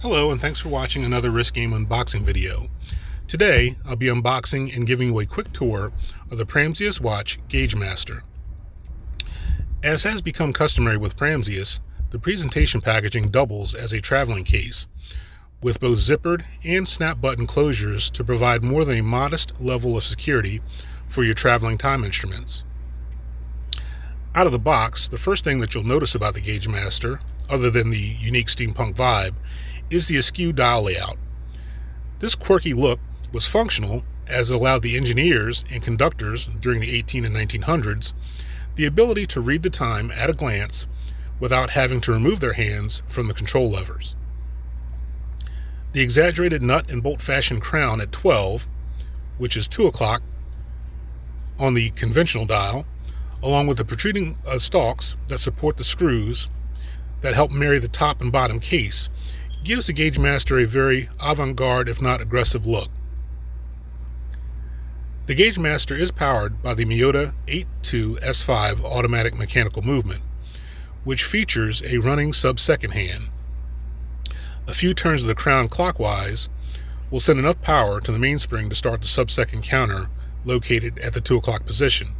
Hello, and thanks for watching another Wrist Game unboxing video. Today, I'll be unboxing and giving you a quick tour of the Pramsius watch Gagemaster. As has become customary with Pramsius, the presentation packaging doubles as a traveling case, with both zippered and snap button closures to provide more than a modest level of security for your traveling time instruments. Out of the box, the first thing that you'll notice about the Gagemaster, other than the unique steampunk vibe, is the askew dial layout. This quirky look was functional as it allowed the engineers and conductors during the 18 and 1900s the ability to read the time at a glance without having to remove their hands from the control levers. The exaggerated nut and bolt fashion crown at 12, which is 2 o'clock on the conventional dial, along with the protruding stalks that support the screws that help marry the top and bottom case, gives the Gagemaster a very avant-garde, if not aggressive look. The Gagemaster is powered by the Miyota 82S5 automatic mechanical movement, which features a running sub-second hand. A few turns of the crown clockwise will send enough power to the mainspring to start the sub-second counter located at the 2 o'clock position.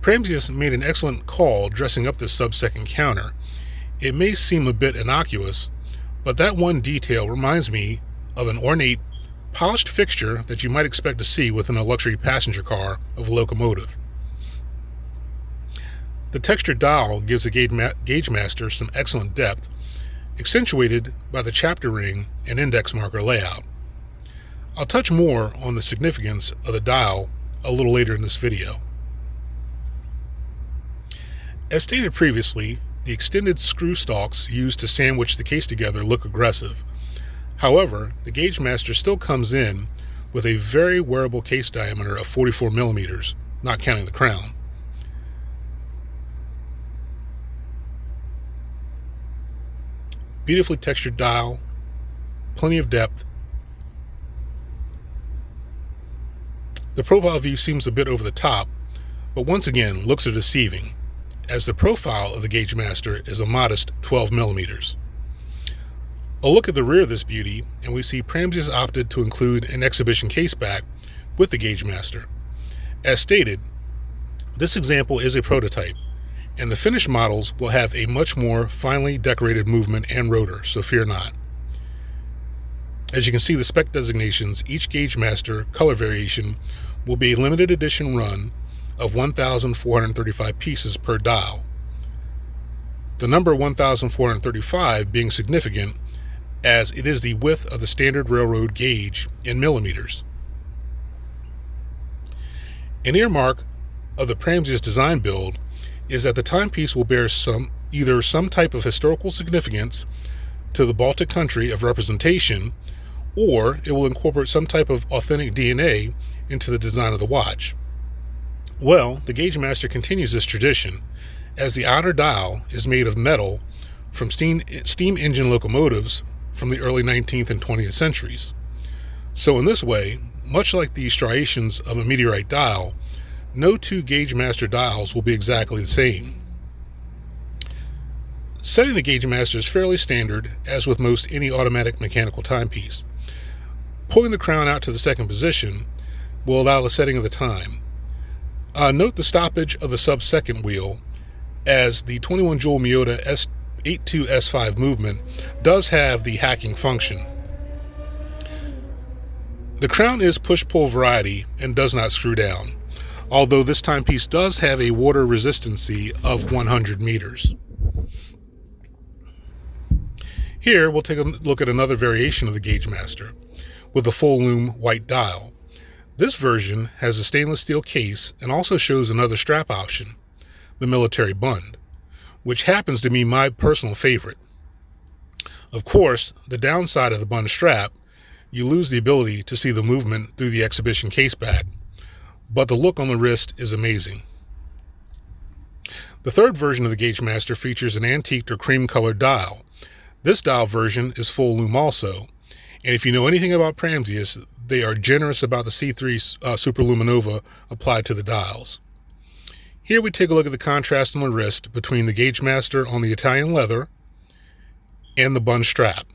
Pramsius made an excellent call dressing up this sub-second counter. It may seem a bit innocuous, but that one detail reminds me of an ornate, polished fixture that you might expect to see within a luxury passenger car of a locomotive. The textured dial gives the Gagemaster some excellent depth, accentuated by the chapter ring and index marker layout. I'll touch more on the significance of the dial a little later in this video. As stated previously, the extended screw stalks used to sandwich the case together look aggressive. However, the Gagemaster still comes in with a very wearable case diameter of 44 millimeters, not counting the crown. Beautifully textured dial, plenty of depth. The profile view seems a bit over the top, but once again, looks are deceiving, as the profile of the Gagemaster is a modest 12 millimeters. A look at the rear of this beauty, and we see Pramsius opted to include an exhibition case back with the Gagemaster. As stated, this example is a prototype, and the finished models will have a much more finely decorated movement and rotor, so fear not. As you can see the spec designations, each Gagemaster color variation will be a limited edition run of 1,435 pieces per dial. The number 1,435 being significant as it is the width of the standard railroad gauge in millimeters. An earmark of the Pramsius design build is that the timepiece will bear either some type of historical significance to the Baltic country of representation, or it will incorporate some type of authentic DNA into the design of the watch. Well, the Gagemaster continues this tradition, as the outer dial is made of metal from steam engine locomotives from the early 19th and 20th centuries. So in this way, much like the striations of a meteorite dial, no two Gagemaster dials will be exactly the same. Setting the Gagemaster is fairly standard, as with most any automatic mechanical timepiece. Pulling the crown out to the second position will allow the setting of the time. Note the stoppage of the sub-second wheel, as the 21 joule Miyota 82S5 movement does have the hacking function. The crown is push-pull variety and does not screw down, although this timepiece does have a water resistancy of 100 meters. Here we'll take a look at another variation of the Gagemaster with a full lume white dial. This version has a stainless steel case and also shows another strap option, the military bund, which happens to be my personal favorite. Of course, the downside of the bund strap, you lose the ability to see the movement through the exhibition case back, but the look on the wrist is amazing. The third version of the Gagemaster features an antiqued or cream-colored dial. This dial version is full lume also, and if you know anything about Pramsius, they are generous about the C3 Superluminova applied to the dials. Here we take a look at the contrast on the wrist between the Gagemaster on the Italian leather and the bund strap.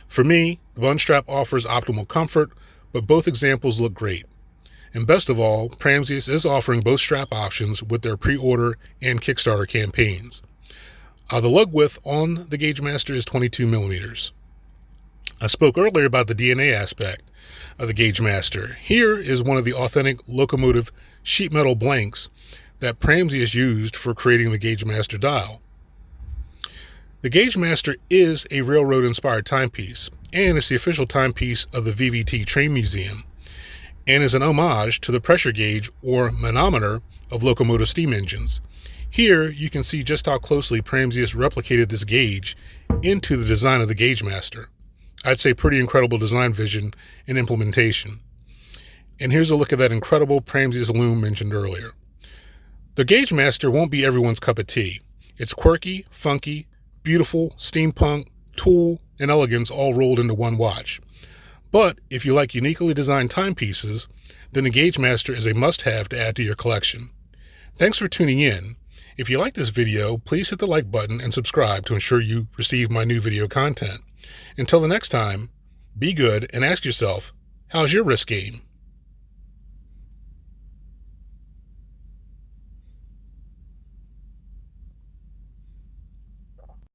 For me, the bund strap offers optimal comfort, but both examples look great. And best of all, Pramsius is offering both strap options with their pre-order and Kickstarter campaigns. The lug width on the Gagemaster is 22 millimeters. I spoke earlier about the DNA aspect of the Gagemaster. Here is one of the authentic locomotive sheet metal blanks that Pramsius used for creating the Gagemaster dial. The Gagemaster is a railroad-inspired timepiece, and it's the official timepiece of the VVT Train Museum, and is an homage to the pressure gauge or manometer of locomotive steam engines. Here you can see just how closely Pramsius replicated this gauge into the design of the Gagemaster. I'd say pretty incredible design vision and implementation. And here's a look at that incredible Pramsius loom mentioned earlier. The Gagemaster won't be everyone's cup of tea. It's quirky, funky, beautiful, steampunk, tool, and elegance all rolled into one watch. But if you like uniquely designed timepieces, then the Gagemaster is a must-have to add to your collection. Thanks for tuning in. If you like this video, please hit the like button and subscribe to ensure you receive my new video content. Until the next time, be good and ask yourself, how's your wrist game?